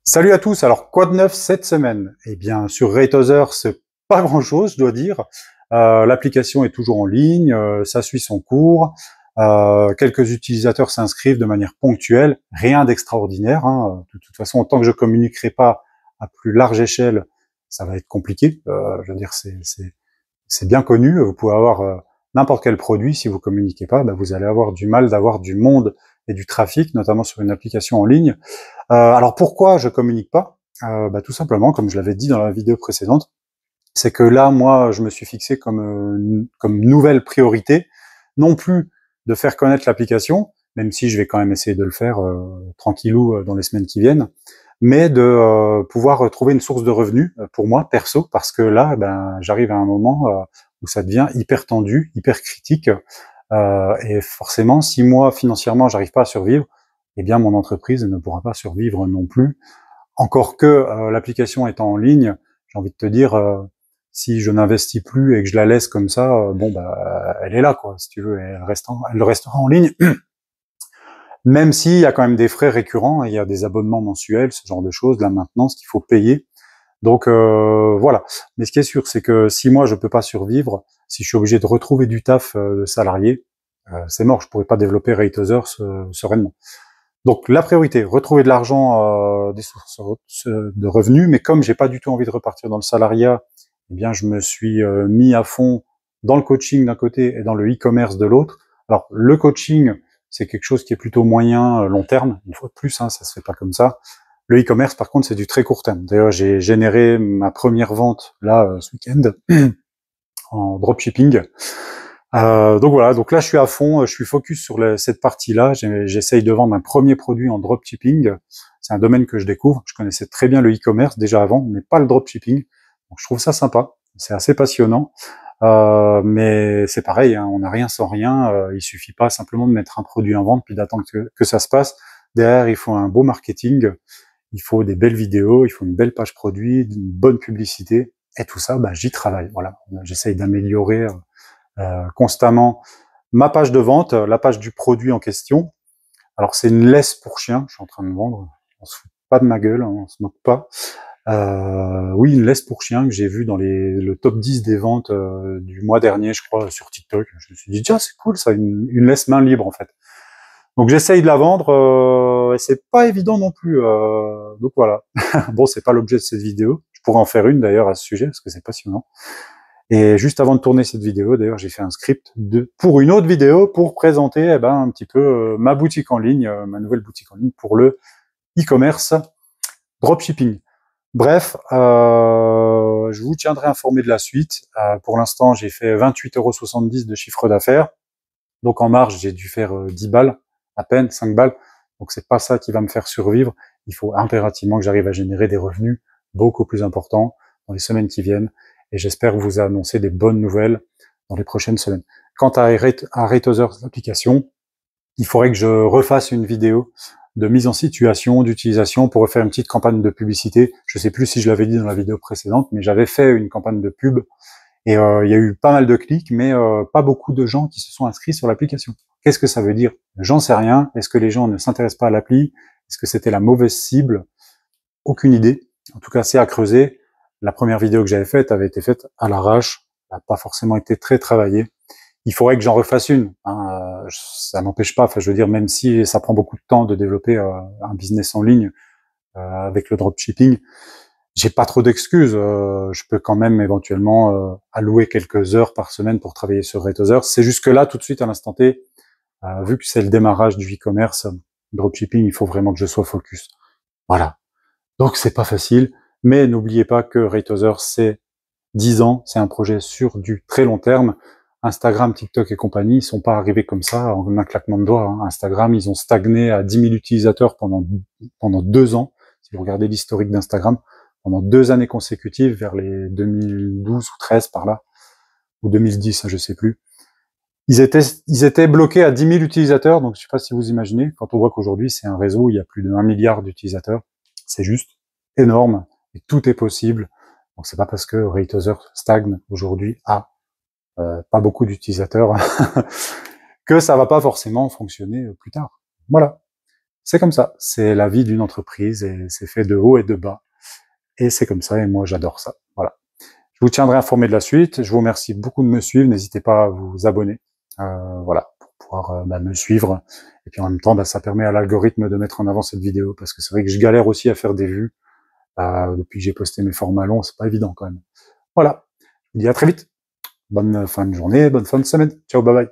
Salut à tous, alors quoi de neuf cette semaine? Eh bien sur Raytozer, c'est pas grand-chose, je dois dire. L'application est toujours en ligne, ça suit son cours. Quelques utilisateurs s'inscrivent de manière ponctuelle, rien d'extraordinaire, hein. De toute façon, tant que je communiquerai pas à plus large échelle, ça va être compliqué. Je veux dire, c'est bien connu, vous pouvez avoir n'importe quel produit, si vous communiquez pas, vous allez avoir du mal d'avoir du monde et du trafic, notamment sur une application en ligne. Alors pourquoi je communique pas? Tout simplement, comme je l'avais dit dans la vidéo précédente, c'est que là, moi, je me suis fixé comme nouvelle priorité, non plus de faire connaître l'application, même si je vais quand même essayer de le faire tranquillou dans les semaines qui viennent, mais de pouvoir trouver une source de revenus pour moi, perso, parce que là, j'arrive à un moment où ça devient hyper tendu, hyper critique, et forcément, si moi, financièrement, j'arrive pas à survivre, eh bien, mon entreprise ne pourra pas survivre non plus. Encore que l'application étant en ligne, j'ai envie de te dire, si je n'investis plus et que je la laisse comme ça, elle est là, quoi, si tu veux, et elle restera en ligne, même s'il y a quand même des frais récurrents, il y a des abonnements mensuels, ce genre de choses, de la maintenance qu'il faut payer. Donc voilà. Mais ce qui est sûr, c'est que si moi je peux pas survivre, si je suis obligé de retrouver du taf de salarié, c'est mort, je pourrais pas développer Raytozer sereinement. Donc la priorité, retrouver de l'argent, des sources de revenus, mais comme j'ai pas du tout envie de repartir dans le salariat, eh bien je me suis mis à fond dans le coaching d'un côté et dans le e-commerce de l'autre. Alors le coaching, c'est quelque chose qui est plutôt moyen, long terme, une fois de plus, hein, ça se fait pas comme ça. Le e-commerce, par contre, c'est du très court terme. D'ailleurs, j'ai généré ma première vente là ce week-end en dropshipping. Donc voilà, donc là je suis à fond, je suis focus sur cette partie-là. J'essaye de vendre un premier produit en dropshipping. C'est un domaine que je découvre. Je connaissais très bien le e-commerce déjà avant, mais pas le dropshipping. Donc je trouve ça sympa, c'est assez passionnant. Mais c'est pareil, hein, on n'a rien sans rien. Il suffit pas simplement de mettre un produit en vente puis d'attendre que ça se passe. Derrière, il faut un beau marketing, il faut des belles vidéos, il faut une belle page produit, une bonne publicité. Et tout ça, j'y travaille. Voilà, j'essaye d'améliorer constamment ma page de vente, la page du produit en question. Alors c'est une laisse pour chien, je suis en train de vendre. On se fout pas de ma gueule, hein, on se moque pas. Oui, une laisse pour chien que j'ai vue dans le top 10 des ventes du mois dernier, je crois, sur TikTok. Je me suis dit, tiens, c'est cool ça, une laisse main libre en fait. Donc j'essaye de la vendre, et c'est pas évident non plus. Donc voilà. Bon, c'est pas l'objet de cette vidéo. Je pourrais en faire une d'ailleurs à ce sujet parce que c'est passionnant. Et juste avant de tourner cette vidéo, d'ailleurs, j'ai fait un script pour une autre vidéo pour présenter un petit peu ma boutique en ligne, ma nouvelle boutique en ligne pour le e-commerce dropshipping. Bref, je vous tiendrai informé de la suite. Pour l'instant, j'ai fait 28,70 € de chiffre d'affaires. Donc en marge, j'ai dû faire 10 balles, à peine 5 balles. Donc c'est pas ça qui va me faire survivre. Il faut impérativement que j'arrive à générer des revenus beaucoup plus importants dans les semaines qui viennent. Et j'espère vous annoncer des bonnes nouvelles dans les prochaines semaines. Quant à Raytozer, l'application, il faudrait que je refasse une vidéo de mise en situation, d'utilisation pour refaire une petite campagne de publicité. Je sais plus si je l'avais dit dans la vidéo précédente, mais j'avais fait une campagne de pub et il y a eu pas mal de clics, mais pas beaucoup de gens qui se sont inscrits sur l'application. Qu'est-ce que ça veut dire? J'en sais rien. Est-ce que les gens ne s'intéressent pas à l'appli? Est-ce que c'était la mauvaise cible? Aucune idée. En tout cas, c'est à creuser. La première vidéo que j'avais faite avait été faite à l'arrache. Elle n'a pas forcément été très travaillée. Il faudrait que j'en refasse une. Hein. Ça n'empêche pas, je veux dire, même si ça prend beaucoup de temps de développer un business en ligne avec le dropshipping, j'ai pas trop d'excuses. Je peux quand même éventuellement allouer quelques heures par semaine pour travailler sur Raytozer. C'est juste que là, tout de suite, à l'instant T, vu que c'est le démarrage du e-commerce, dropshipping, il faut vraiment que je sois focus. Voilà. Donc c'est pas facile, mais n'oubliez pas que Raytozer, c'est 10 ans, c'est un projet sur du très long terme. Instagram, TikTok et compagnie, ils sont pas arrivés comme ça en un claquement de doigts. Hein. Instagram, ils ont stagné à 10 000 utilisateurs pendant 2 ans. Si vous regardez l'historique d'Instagram, pendant 2 années consécutives, vers les 2012 ou 13 par là, ou 2010, je sais plus. Ils étaient bloqués à 10 000 utilisateurs, donc je sais pas si vous imaginez, quand on voit qu'aujourd'hui c'est un réseau où il y a plus de 1 milliard d'utilisateurs, c'est juste énorme, et tout est possible. Donc c'est pas parce que Raytozer stagne aujourd'hui à pas beaucoup d'utilisateurs que ça va pas forcément fonctionner plus tard. Voilà. c'est comme ça. C'est la vie d'une entreprise et c'est fait de haut et de bas. Et c'est comme ça et moi j'adore ça. Voilà. Je vous tiendrai informé de la suite. Je vous remercie beaucoup de me suivre. N'hésitez pas à vous abonner. Voilà, pour pouvoir me suivre. Et puis en même temps, ça permet à l'algorithme de mettre en avant cette vidéo parce que c'est vrai que je galère aussi à faire des vues. Depuis que j'ai posté mes formats longs, c'est pas évident quand même. Voilà. Je vous dis à très vite. Bonne fin de journée, bonne fin de semaine. Ciao, bye bye.